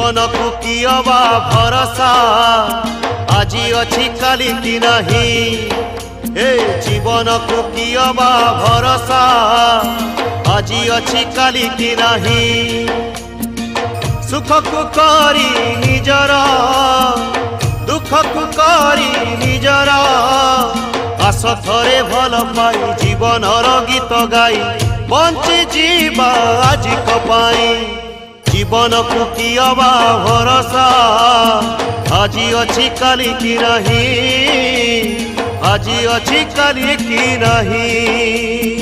जीवन को कियबा भरोसा आजी अच्छी काली की नहीं। ए जीवन को कियबा भरोसा आजी अच्छी काली की नहीं। सुख को करी निजर दुख को करी निजर आस थरे भल पाई जीवन गीत गाई बंची जीवा आज कपाई। जीवन को कियबा भरोसा आजी अच्छी काली की नहीं। आजी अच्छी काली की नहीं।